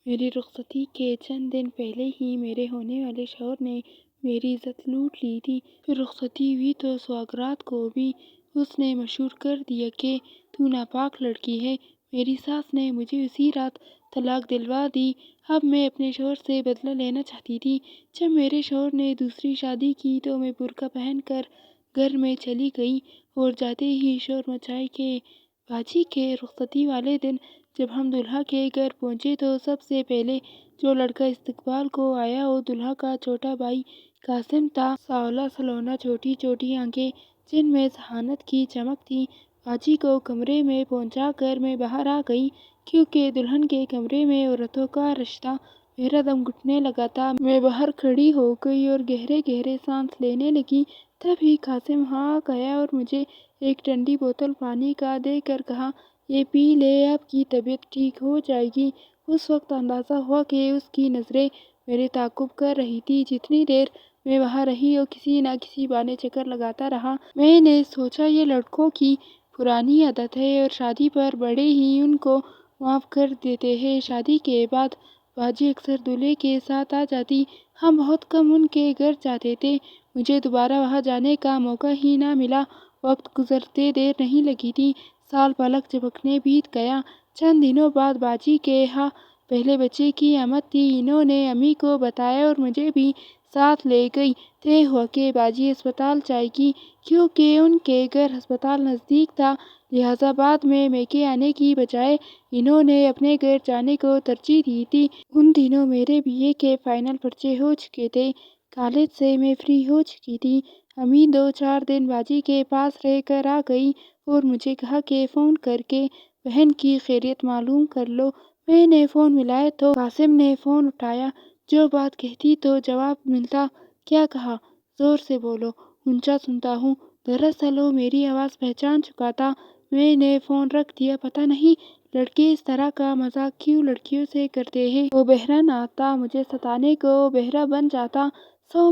میری رخصتی کے چند دن پہلے ہی میرے ہونے والے شوہر نے میری عزت لوٹ لی تھی۔ پھر رخصتی ہوئی تو سوگرات کو بھی اس نے مشہور کر دیا کہ تو ناپاک لڑکی ہے۔ میری ساس نے مجھے اسی رات طلاق دلوا دی۔ اب میں اپنے شوہر سے بدلہ لینا چاہتی تھی۔ جب میرے شوہر نے دوسری شادی کی تو میں برقع پہن کر گھر میں چلی گئی اور جاتے ہی شور مچایا کہ باجی کے رخصتی والے دن جب ہم دولہا کے گھر پہنچے تو سب سے پہلے جو لڑکا استقبال کو آیا وہ دولہا کا چھوٹا بھائی قاسم تھا۔ سانولا سلونا، چھوٹی چھوٹی آنکھیں جن میں ذہانت کی چمک تھی۔ باجی کو کمرے میں پہنچا کر میں باہر آ گئی کیونکہ دلہن کے کمرے میں عورتوں کا رش تھا۔ میرا دم گھٹنے لگا تھا۔ میں باہر کھڑی ہو گئی اور گہرے گہرے سانس لینے لگی۔ تبھی قاسم وہاں آیا اور مجھے ایک ٹھنڈی بوتل پانی کا دے کر کہا، یہ پی لے، آپ کی طبیعت ٹھیک ہو جائے گی۔ اس وقت اندازہ ہوا کہ اس کی نظریں میرے تعاقب کر رہی تھیں۔ جتنی دیر میں وہاں رہی وہ کسی نہ کسی بہانے چکر لگاتا رہا۔ میں نے سوچا یہ لڑکوں کی پرانی عادت ہے اور شادی پر بڑے ہی ان کو معاف کر دیتے ہیں۔ شادی کے بعد باجی اکثر دولہے کے ساتھ آ جاتی۔ ہم بہت کم ان کے گھر جاتے تھے۔ مجھے دوبارہ وہاں جانے کا موقع ہی نہ ملا۔ وقت گزرتے دیر نہیں لگی تھی۔ سال پلک جھپکتے بیت گیا۔ چند دنوں بعد باجی کے ہاں پہلے بچے کی آمد تھی۔ انہوں نے امی کو بتایا اور مجھے بھی ساتھ لے گئی۔ طے ہوا کہ باجی ہسپتال جائے گی۔ کیونکہ ان کے گھر ہسپتال نزدیک تھا لہٰذا بعد میں میکے آنے کی بجائے انہوں نے اپنے گھر جانے کو ترجیح دی تھی۔ ان دنوں میرے BA کے فائنل پرچے ہو چکے تھے۔ کالج سے میں فری ہو چکی تھی۔ امی 2-4 دن باجی کے پاس رہ کر آ گئی اور مجھے کہا کہ فون کر کے بہن کی خیریت معلوم کر لو۔ میں نے فون ملایا تو قاسم نے فون اٹھایا۔ جو بات کہتی تو جواب ملتا۔ کیا کہا؟ زور سے بولو، اونچا سنتا ہوں۔ دراصل وہ میری آواز پہچان چکا تھا۔ میں نے فون رکھ دیا۔ پتہ نہیں لڑکے اس طرح کا مذاق کیوں لڑکیوں سے کرتے ہیں۔ وہ بہرا نہ آتا، مجھے ستانے کو وہ بہرا بن جاتا۔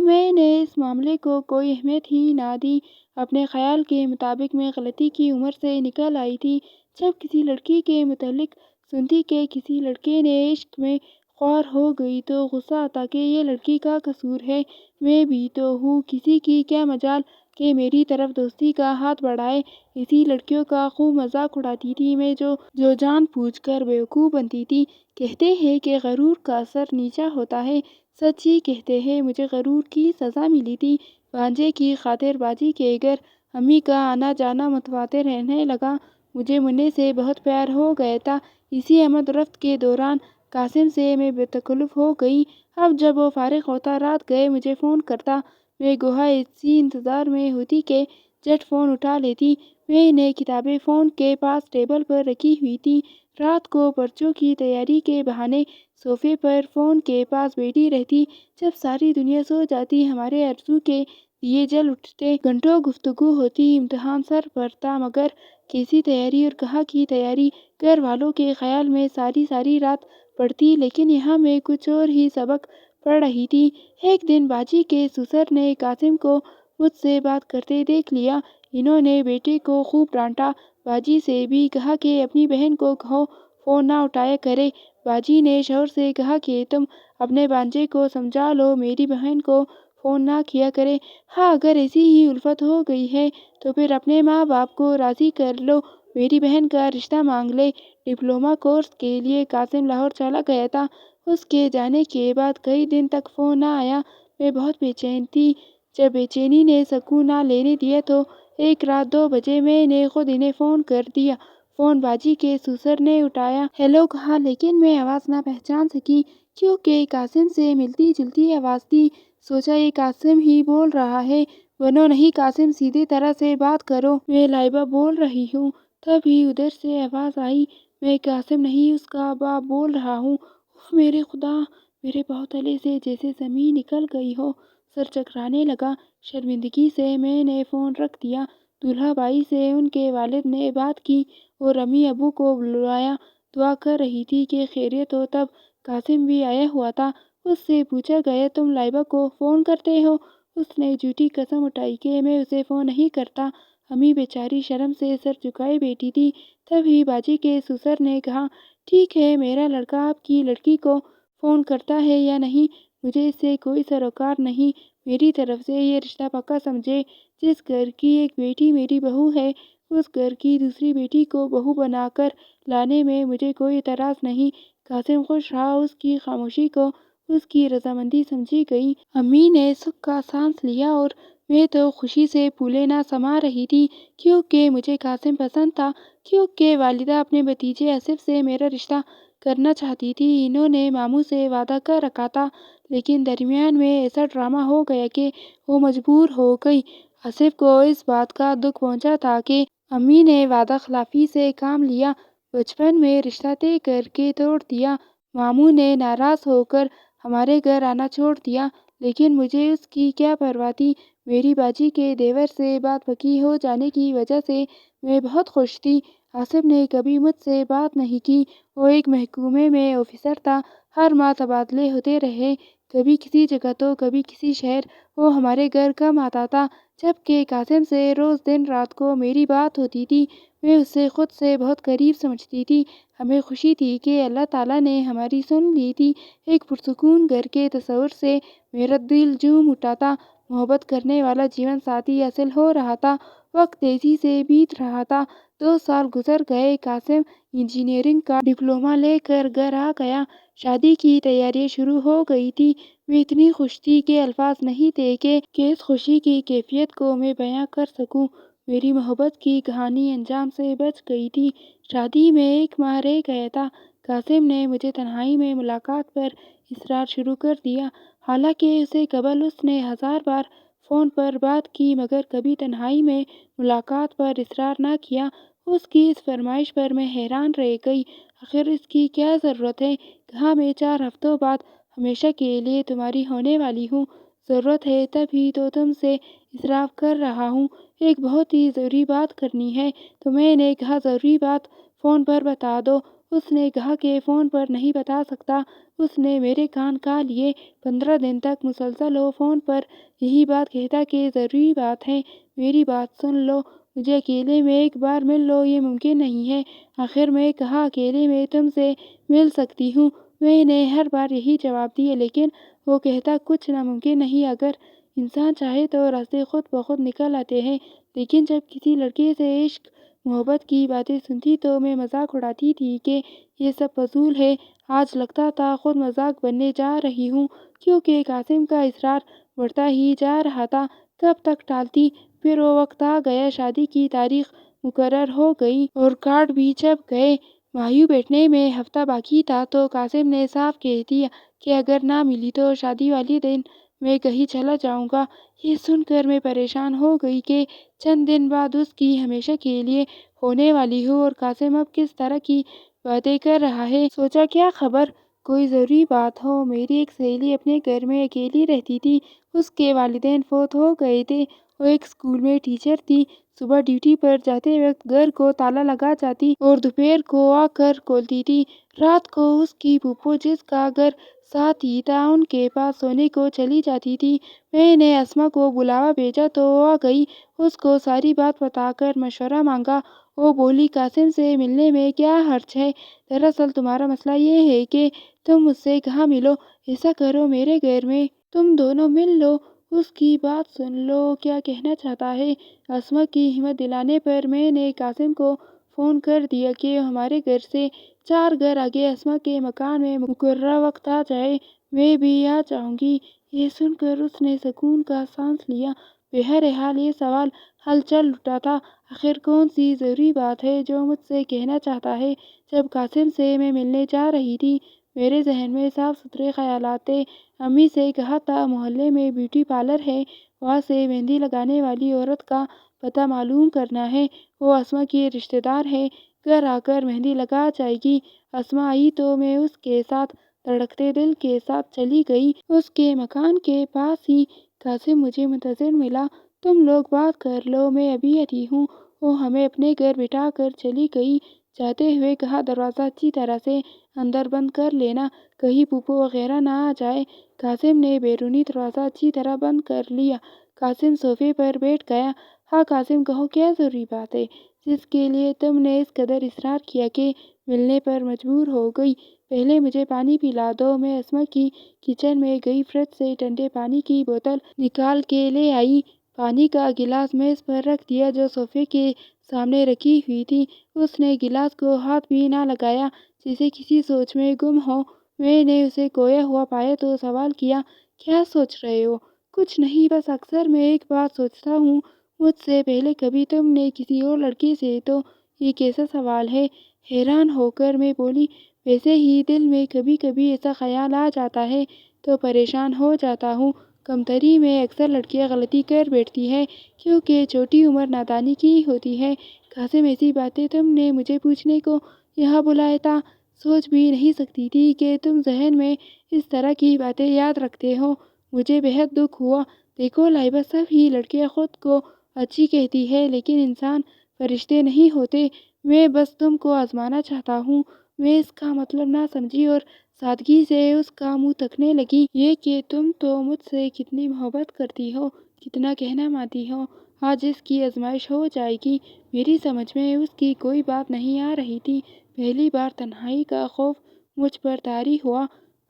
میں نے اس معاملے کو کوئی اہمیت ہی نہ دی۔ اپنے خیال کے مطابق میں غلطی کی عمر سے نکل آئی تھی۔ جب کسی لڑکی کے متعلق سنتی کہ کسی لڑکے نے عشق میں خوار ہو گئی تو غصہ آتا کہ یہ لڑکی کا قصور ہے۔ میں بھی تو ہوں، کسی کی کیا مجال کہ میری طرف دوستی کا ہاتھ بڑھائے۔ ایسی لڑکیوں کا خوب مذاق اڑاتی تھی میں جو جان بوجھ کر بیوقوف بنتی تھی۔ کہتے ہیں کہ غرور کا سر نیچا ہوتا ہے۔ سچ ہی کہتے ہیں، مجھے غرور کی سزا ملی تھی۔ بھانجے کی خاطر باجی کے گھر امی کا آنا جانا متواتر رہنے لگا۔ مجھے منی سے بہت پیار ہو گیا تھا۔ اسی آمد و رفت کے دوران قاسم سے میں بے تکلف ہو گئی۔ اب جب وہ فارغ ہوتا رات گئے مجھے فون کرتا، میں گویا اسی انتظار میں ہوتی کہ جھٹ فون اٹھا لیتی۔ میں نے کتابیں فون کے پاس ٹیبل پر رکھی ہوئی تھیں۔ رات کو پرچوں کی تیاری کے بہانے صوفے پر فون کے پاس بیٹھی رہتی۔ جب ساری دنیا سو جاتی ہمارے آرزو کے دیے جل اٹھتے۔ گھنٹوں گفتگو ہوتی۔ امتحان سر پر تھا مگر کیسی تیاری اور کہاں کی تیاری۔ گھر والوں کے خیال میں ساری رات پڑھتی لیکن یہاں میں کچھ اور ہی سبق پڑھ رہی تھی۔ ایک دن باجی کے سسر نے قاسم کو مجھ سے بات کرتے دیکھ لیا۔ انہوں نے بیٹے کو خوب ڈانٹا۔ باجی سے بھی کہا کہ اپنی بہن کو کہو فون نہ اٹھایا کرے۔ باجی نے شوہر سے کہا کہ تم اپنے بھانجے کو سمجھا لو میری بہن کو فون نہ کیا کرے۔ ہاں اگر ایسی ہی الفت ہو گئی ہے تو پھر اپنے ماں باپ کو راضی کر لو، میری بہن کا رشتہ مانگ لے۔ ڈپلومہ کورس کے لیے قاسم لاہور چلا گیا تھا۔ اس کے جانے کے بعد کئی دن تک فون نہ آیا۔ میں بہت بے چین تھی۔ جب بے چینی نے سکون نہ لینے دیا تو ایک رات 2 بجے میں نے خود انہیں فون کر دیا۔ فون باجی کے سسر نے اٹھایا۔ ہیلو کہا لیکن میں آواز نہ پہچان سکی کیونکہ قاسم سے ملتی جلتی آواز تھی۔ سوچا یہ قاسم ہی بول رہا ہے۔ بنو نہیں قاسم، سیدھی طرح سے بات کرو، میں لائبہ بول رہی ہوں۔ تبھی ادھر سے آواز آئی، میں قاسم نہیں اس کا باپ بول رہا ہوں۔ اف میرے خدا، میرے پاؤں تلے سے جیسے زمین نکل گئی ہو۔ سر چکرانے لگا۔ شرمندگی سے میں نے فون رکھ دیا۔ دولہا بھائی سے ان کے والد نے بات کی اور امی ابو کو بلایا۔ دعا کر رہی تھی کہ خیریت ہو۔ تب قاسم بھی آیا ہوا تھا۔ اس سے پوچھا گیا تم لائبہ کو فون کرتے ہو؟ اس نے جھوٹی قسم اٹھائی کہ میں اسے فون نہیں کرتا۔ امی بیچاری شرم سے سر جھکائے بیٹھی تھی۔ تبھی باجی کے سسر نے کہا ٹھیک ہے، میرا لڑکا آپ کی لڑکی کو فون کرتا ہے یا نہیں، مجھے اس سے کوئی سروکار نہیں۔ میری طرف سے یہ رشتہ پکا سمجھے۔ جس گھر کی ایک بیٹی میری بہو ہے، اس گھر کی دوسری بیٹی کو بہو بنا کر لانے میں مجھے کوئی اعتراض نہیں۔ قاسم خوش رہا، اس کی خاموشی کو اس کی رضامندی سمجھی گئی۔ امی نے سکھ کا سانس لیا اور میں تو خوشی سے پھولے نہ سما رہی تھی، کیونکہ مجھے قاسم پسند تھا، کیونکہ والدہ اپنے بھتیجے آصف سے میرا رشتہ کرنا چاہتی تھی۔ انہوں نے ماموں سے وعدہ کر رکھا تھا، لیکن درمیان میں ایسا ڈرامہ ہو گیا کہ وہ مجبور ہو گئی۔ آصف کو اس بات کا دکھ پہنچا تھا کہ امی نے وعدہ خلافی سے کام لیا، بچپن میں رشتہ طے کر کے توڑ دیا۔ ماموں نے ناراض ہو کر ہمارے گھر آنا چھوڑ دیا، لیکن مجھے اس کی کیا پرواہ تھی۔ میری باجی کے دیور سے بات پکی ہو جانے کی وجہ سے میں بہت خوش تھی۔ آصف نے کبھی مجھ سے بات نہیں کی۔ وہ ایک محکمے میں آفیسر تھا، ہر ماہ تبادلے ہوتے رہے، کبھی کسی جگہ تو کبھی کسی شہر۔ وہ ہمارے گھر کم آتا تھا، جبکہ قاسم سے روز دن رات کو میری بات ہوتی تھی۔ میں اسے خود سے بہت قریب سمجھتی تھی۔ ہمیں خوشی تھی کہ اللہ تعالیٰ نے ہماری سن لی تھی۔ ایک پرسکون گھر کے تصور سے میرا دل جھوم اٹھا تھا۔ محبت کرنے والا جیون ساتھی حاصل ہو رہا تھا۔ وقت تیزی سے بیت رہا تھا۔ 2 سال گزر گئے۔ قاسم انجینئرنگ کا ڈپلومہ لے کر گھر آ گیا۔ شادی کی تیاریاں شروع ہو گئی تھی۔ میں اتنی خوش تھی کہ الفاظ نہیں تھے کہ اس خوشی کی کیفیت کو میں بیان کر سکوں۔ میری محبت کی کہانی انجام سے بچ گئی تھی۔ شادی میں 1 ماہ رہ گیا تھا۔ قاسم نے مجھے تنہائی میں ملاقات پر اصرار شروع کر دیا۔ حالانکہ اسے قبل اس نے 1000 بار فون پر بات کی، مگر کبھی تنہائی میں ملاقات پر اصرار نہ کیا۔ اس کی اس فرمائش پر میں حیران رہ گئی۔ آخر اس کی کیا ضرورت ہے؟ کہا، میں 4 ہفتوں بعد ہمیشہ کے لیے تمہاری ہونے والی ہوں۔ ضرورت ہے تبھی تو تم سے اعتراف کر رہا ہوں۔ ایک بہت ہی ضروری بات کرنی ہے۔ تو میں نے کہا، ضروری بات فون پر بتا دو۔ اس نے کہا کہ فون پر نہیں بتا سکتا۔ اس نے میرے کان کھا لیے۔ 15 دن تک مسلسل وہ فون پر یہی بات کہتا کہ ضروری بات ہے، میری بات سن لو، مجھے اکیلے میں 1 بار مل لو۔ یہ ممکن نہیں ہے۔ آخر میں کہا، اکیلے میں تم سے مل سکتی ہوں۔ میں نے ہر بار یہی جواب دیا، لیکن وہ کہتا، کچھ ناممکن نہیں۔ اگر انسان چاہے تو راستے خود بخود نکل آتے ہیں۔ لیکن جب کسی لڑکے سے عشق محبت کی باتیں سنتی تو میں مذاق اڑاتی تھی کہ یہ سب فضول ہے۔ آج لگتا تھا خود مذاق بننے جا رہی ہوں، کیونکہ قاسم کا اصرار بڑھتا ہی جا رہا تھا۔ کب تک ٹالتی؟ پھر وہ وقت آ گیا۔ شادی کی تاریخ مقرر ہو گئی اور کارڈ بھی چھپ گئے۔ مایوں بیٹھنے میں ہفتہ باقی تھا تو قاسم نے صاف کہہ دیا کہ اگر نہ ملی تو شادی والے دن میں کہیں چلا جاؤں گا۔ یہ سن کر میں پریشان ہو گئی کہ چند دن بعد اس کی ہمیشہ کے لیے ہونے والی ہوں، اور قاسم اب کس طرح کی باتیں کر رہا ہے۔ سوچا، کیا خبر، کوئی ضروری بات ہو۔ میری ایک سہیلی اپنے گھر میں اکیلی رہتی تھی۔ اس کے والدین فوت ہو گئے تھے۔ وہ ایک اسکول میں ٹیچر تھی۔ صبح ڈیوٹی پر جاتے وقت گھر کو تالا لگا جاتی اور دوپہر کو آ کر کھولتی تھی۔ رات کو اس کی پھوپھو، جس کا گھر ساتھ ہی تھا، ان کے پاس سونے کو چلی جاتی تھی۔ میں نے اسما کو بلاوا بھیجا تو وہ آ گئی۔ اس کو ساری بات بتا کر مشورہ مانگا۔ وہ بولی، قاسم سے ملنے میں کیا حرج ہے؟ دراصل تمہارا مسئلہ یہ ہے کہ تم مجھ سے کہاں ملو۔ ایسا کرو، میرے گھر میں تم دونوں مل لو، اس کی بات سن لو، کیا کہنا چاہتا ہے۔ اسما کی ہمت دلانے پر میں نے قاسم کو فون کر دیا کہ وہ ہمارے گھر سے 4 گھر آگے اسما کے مکان میں مقررہ وقت آ جائے۔ میں بھی آ جاؤں گی۔ یہ سن کر اس نے سکون کا سانس لیا۔ بہرحال یہ سوال حل چل اٹھا تھا، آخر کون سی ضروری بات ہے جو مجھ سے کہنا چاہتا ہے۔ جب قاسم سے میں ملنے جا رہی تھی، میرے ذہن میں صاف ستھرے خیالات تھے۔ امی سے کہا تھا، محلے میں بیوٹی پارلر ہے، وہاں سے مہندی لگانے والی عورت کا پتہ معلوم کرنا ہے۔ وہ اسما کی رشتہ دار ہے، گھر آ کر مہندی لگا جائے گی۔ اسما آئی تو میں اس کے ساتھ دھڑکتے دل کے ساتھ چلی گئی۔ اس کے مکان کے پاس ہی قاسم مجھے منتظر ملا۔ تم لوگ بات کر لو، میں ابھی آتی ہوں۔ وہ ہمیں اپنے گھر بٹھا کر چلی گئی۔ جاتے ہوئے کہا، دروازہ اچھی طرح سے اندر بند کر لینا، کہیں پھوپھو وغیرہ نہ آ جائے۔ قاسم نے بیرونی دروازہ اچھی طرح بند کر لیا۔ قاسم صوفے پر بیٹھ گیا۔ ہاں قاسم، کہو، کیا ضروری بات ہے جس کے لیے تم نے اس قدر اصرار کیا کہ ملنے پر مجبور ہو گئی۔ پہلے مجھے پانی پلا دو۔ میں اسما کی کچن میں گئی، فریج سے ٹھنڈے پانی کی بوتل نکال کے لے آئی۔ پانی کا گلاس میز پر رکھ دیا جو صوفے کے سامنے رکھی ہوئی تھی۔ اس نے گلاس کو ہاتھ بھی نہ لگایا، جیسے کسی سوچ میں گم ہو۔ میں نے اسے کھویا ہوا پایا تو سوال کیا، کیا سوچ رہے ہو؟ کچھ نہیں، بس اکثر میں ایک بات سوچتا ہوں، مجھ سے پہلے کبھی تم نے کسی اور لڑکی سے تو یہ کیسا سوال ہے؟ حیران ہو کر میں بولی، ویسے ہی دل میں کبھی کبھی ایسا خیال آ جاتا ہے تو پریشان ہو جاتا ہوں۔ کمتری میں اکثر لڑکیاں غلطی کر بیٹھتی ہیں کیونکہ چھوٹی عمر نادانی کی ہوتی ہے۔ قاسم، ایسی باتیں تم نے مجھے پوچھنے کو یہاں بلایا تھا؟ سوچ بھی نہیں سکتی تھی کہ تم ذہن میں اس طرح کی باتیں یاد رکھتے ہو۔ مجھے بہت دکھ ہوا۔ دیکھو لائبہ، سب ہی لڑکیاں خود کو اچھی کہتی ہے لیکن انسان فرشتے نہیں ہوتے۔ میں بس تم کو آزمانا چاہتا ہوں۔ میں اس کا مطلب نہ سمجھی اور سادگی سے اس کا منہ تکنے لگی۔ یہ کہ تم تو مجھ سے کتنی محبت کرتی ہو، کتنا کہنا مانتی ہو، آج اس کی آزمائش ہو جائے گی۔ میری سمجھ میں اس کی کوئی بات نہیں آ رہی تھی۔ پہلی بار تنہائی کا خوف مجھ پر طاری ہوا،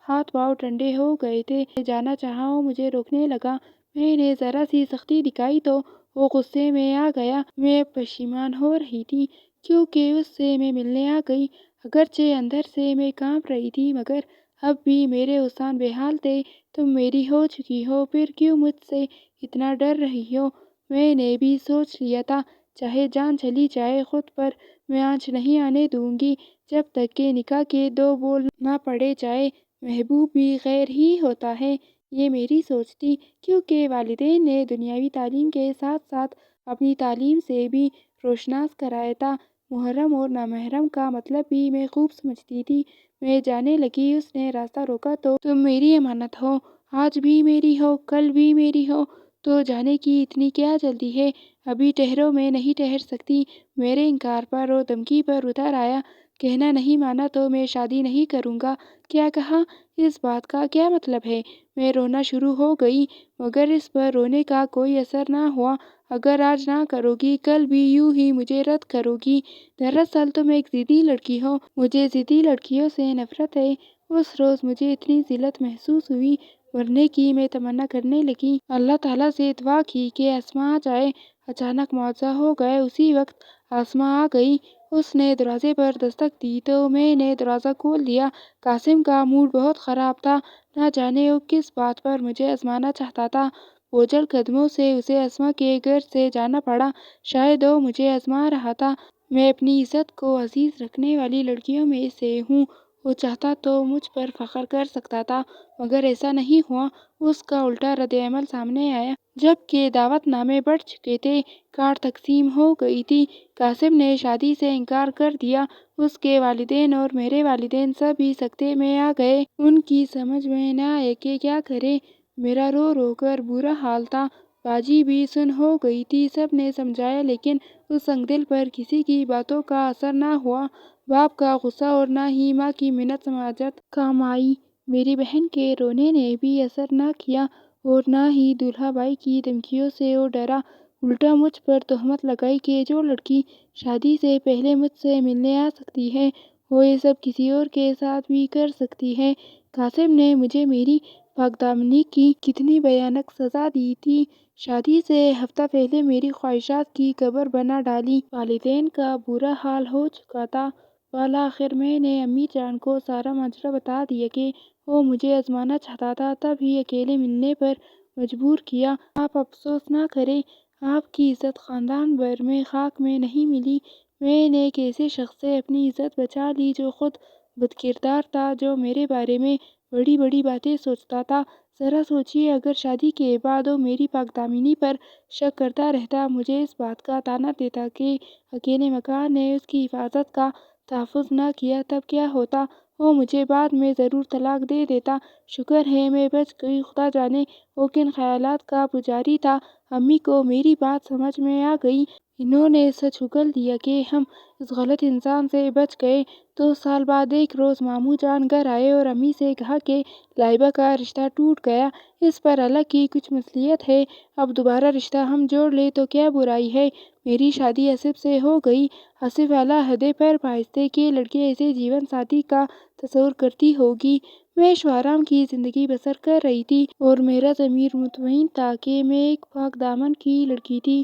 ہاتھ پاؤں ٹھنڈے ہو گئے تھے۔ میں جانا چاہا، وہ مجھے روکنے لگا۔ میں نے ذرا سی سختی دکھائی تو وہ غصے میں آ گیا۔ میں پشیمان ہو رہی تھی کیونکہ اس سے میں ملنے آ گئی۔ اگرچہ اندر سے میں کانپ رہی تھی مگر اب بھی میرے احساس بے حال تھے۔ تم میری ہو چکی ہو، پھر کیوں مجھ سے اتنا ڈر رہی ہو؟ میں نے بھی سوچ لیا تھا، چاہے جان چلی جائے خود پر میں آنچ نہیں آنے دوں گی جب تک کہ نکاح کے دو بول نہ پڑے جائیں۔ محبوب بھی غیر ہی ہوتا ہے، یہ میری سوچ تھی، کیونکہ والدین نے دنیاوی تعلیم کے ساتھ ساتھ اپنی تعلیم سے بھی روشناس کرایا تھا۔ محرم اور نامحرم کا مطلب بھی میں خوب سمجھتی تھی۔ میں جانے لگی، اس نے راستہ روکا تو تم میری امانت ہو، آج بھی میری ہو، کل بھی میری ہو، تو جانے کی اتنی کیا جلدی ہے؟ ابھی ٹھہرو، میں نہیں ٹھہر سکتی۔ میرے انکار پر اور دھمکی پر اتر آیا، کہنا نہیں مانا تو میں شادی نہیں کروں گا۔ کیا کہا؟ اس بات کا کیا مطلب ہے؟ میں رونا شروع ہو گئی مگر اس پر رونے کا کوئی اثر نہ ہوا۔ اگر آج نہ کرو گی، کل بھی یوں ہی مجھے رد کرو گی۔ دراصل تم ایک ضدی لڑکی ہو، مجھے ضدی لڑکیوں سے نفرت ہے۔ اس روز مجھے اتنی ذلت محسوس ہوئی، مرنے کی میں تمنا کرنے لگی۔ اللہ تعالیٰ سے دعا کی کہ اسما آ جائے۔ اچانک معجزہ ہو گیا، اسی وقت اسما آ گئی۔ اس نے دروازے پر دستک دی تو میں نے دروازہ کھول دیا۔ قاسم کا موڈ بہت خراب تھا، نہ جانے وہ کس بات پر مجھے آزمانا چاہتا تھا۔ بوجھل قدموں سے اسے اسما کے گھر سے جانا پڑا، شاید وہ مجھے آزما رہا تھا۔ میں اپنی عزت کو عزیز رکھنے والی لڑکیوں میں سے ہوں، وہ چاہتا تو مجھ پر فخر کر سکتا تھا مگر ایسا نہیں ہوا۔ اس کا الٹا رد عمل سامنے آیا۔ جب کہ دعوت نامے بڑھ چکے تھے، کارڈ تقسیم ہو گئی تھی، قاسم نے شادی سے انکار کر دیا۔ اس کے والدین اور میرے والدین سب ہی سکتے میں آ گئے۔ ان کی سمجھ میں نہ آیا کہ کیا کریں۔ میرا رو رو کر برا حال تھا۔ باجی بھی سن ہو گئی تھی، سب نے سمجھایا لیکن اس سنگ دل پر کسی کی باتوں کا اثر نہ ہوا۔ باپ کا غصہ اور نہ ہی ماں کی منت سماجت کام آئی۔ میری بہن کے رونے نے بھی اثر نہ کیا اور نہ ہی دولہا بھائی کی دھمکیوں سے وہ ڈرا۔ الٹا مجھ پر تہمت لگائی کہ جو لڑکی شادی سے پہلے مجھ سے ملنے آ سکتی ہے وہ یہ سب کسی اور کے ساتھ بھی کر سکتی ہے۔ قاسم نے مجھے میری پاک دامنی کی کتنی بھیانک سزا دی تھی۔ شادی سے ہفتہ پہلے میری خواہشات کی قبر بنا ڈالی۔ والدین کا برا حال ہو چکا تھا۔ بالآخر میں نے امی جان کو سارا ماجرا بتا دیا کہ وہ مجھے آزمانا چاہتا تھا، تب ہی اکیلے ملنے پر مجبور کیا۔ آپ افسوس نہ کریں، آپ کی عزت خاندان بھر میں خاک میں نہیں ملی۔ میں نے ایک ایسے شخص سے اپنی عزت بچا لی جو خود بد کردار تھا، جو میرے بارے میں بڑی بڑی باتیں سوچتا تھا۔ ذرا سوچیے، اگر شادی کے بعد وہ میری پاک دامنی پر شک کرتا رہتا، مجھے اس بات کا طعنہ دیتا کہ اکیلے مکان نے اس کی حفاظت کا تحفظ نہ کیا، تب کیا ہوتا؟ وہ مجھے بعد میں ضرور طلاق دے دیتا۔ شکر ہے میں بچ گئی۔ خدا جانے وہ کن خیالات کا پجاری تھا۔ امی کو میری بات سمجھ میں آ گئی۔ انہوں نے سچ اگل دیا کہ ہم اس غلط انسان سے بچ گئے۔ 2 سال بعد ایک روز ماموں جان گھر آئے اور امی سے کہا کہ لائبہ کا رشتہ ٹوٹ گیا، اس پر اللہ کی کچھ مصلحت ہے، اب دوبارہ رشتہ ہم جوڑ لیں تو کیا برائی ہے۔ میری شادی آصف سے ہو گئی۔ آصف اعلیٰ عہدے پر فائز تھے کہ لڑکی ایسے جیون ساتھی کا تصور کرتی ہوگی۔ میں عیش و آرام کی زندگی بسر کر رہی تھی اور میرا ضمیر مطمئن تھا کہ میں ایک پاک دامن کی لڑکی تھی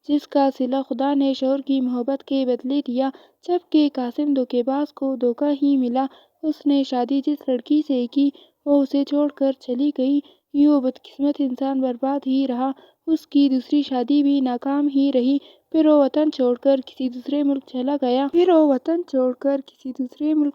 جس کا صلہ خدا نے شوہر کی محبت کے بدلے دیا، جبکہ قاسم دھوکے باز کو دھوکہ ہی ملا۔ اس نے شادی جس لڑکی سے کی وہ اسے چھوڑ کر چلی گئی۔ یوں وہ بدقسمت انسان برباد ہی رہا۔ اس کی دوسری شادی بھی ناکام ہی رہی۔ پھر وہ وطن چھوڑ کر کسی دوسرے ملک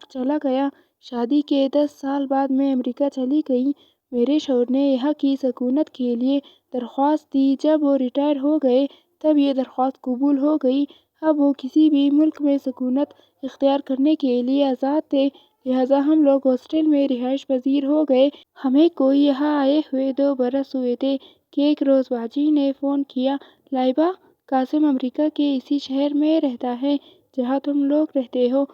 چلا گیا۔ شادی کے 10 سال بعد میں امریکہ چلی گئی۔ میرے شوہر نے یہاں کی سکونت کے لیے درخواست دی۔ جب وہ ریٹائر ہو گئے تب یہ درخواست قبول ہو گئی۔ اب وہ کسی بھی ملک میں سکونت اختیار کرنے کے لیے آزاد تھے، لہٰذا ہم لوگ ہاسٹل میں رہائش پذیر ہو گئے۔ ہمیں کو یہاں آئے ہوئے 2 برس ہوئے تھے کہ ایک روز باجی نے فون کیا، لائبہ، قاسم امریکہ کے اسی شہر میں رہتا ہے جہاں تم لوگ رہتے ہو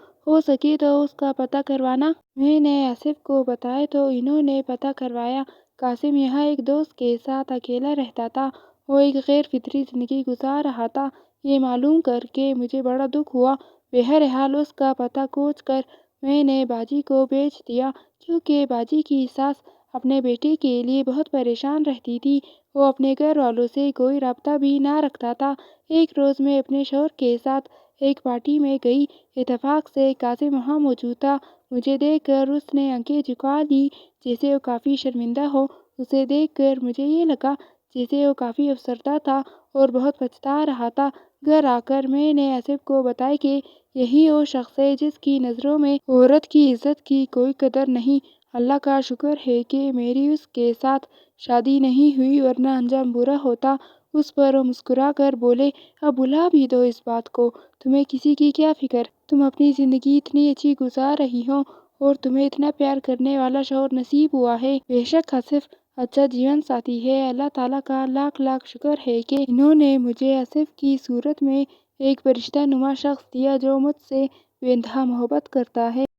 سکے تو اس کا پتہ کروانا۔ میں نے آصف کو بتایا تو انہوں نے پتہ کروایا۔ قاسم یہاں ایک دوست کے ساتھ اکیلا رہتا تھا۔ وہ ایک غیر فطری زندگی گزار رہا تھا۔ یہ معلوم کر کے مجھے بڑا دکھ ہوا۔ بہرحال اس کا پتہ کھوج کر میں نے باجی کو بھیج دیا، کیونکہ باجی کی ساس اپنے بیٹے کے لیے بہت پریشان رہتی تھی۔ وہ اپنے گھر والوں سے کوئی رابطہ بھی نہ رکھتا تھا۔ ایک روز میں اپنے شوہر کے ساتھ ایک پارٹی میں گئی۔ اتفاق سے قاسم وہاں موجود تھا۔ مجھے دیکھ کر اس نے آنکھیں جھکا لیں جیسے وہ کافی شرمندہ ہو۔ اسے دیکھ کر مجھے یہ لگا جیسے وہ کافی افسردہ تھا اور بہت پچھتا رہا تھا۔ گھر آ کر میں نے آصف کو بتایا کہ یہی وہ شخص ہے جس کی نظروں میں عورت کی عزت کی کوئی قدر نہیں۔ اللہ کا شکر ہے کہ میری اس کے ساتھ شادی نہیں ہوئی ورنہ انجام برا ہوتا۔ اس پر وہ مسکرا کر بولے، اب بھلا بھی دو اس بات کو، تمہیں کسی کی کیا فکر، تم اپنی زندگی اتنی اچھی گزار رہی ہو اور تمہیں اتنا پیار کرنے والا شوہر نصیب ہوا ہے۔ بے شک آصف اچھا جیون ساتھی ہے۔ اللہ تعالیٰ کا لاکھ لاکھ شکر ہے کہ انہوں نے مجھے آصف کی صورت میں ایک فرشتہ نما شخص دیا جو مجھ سے بے انتہا محبت کرتا ہے۔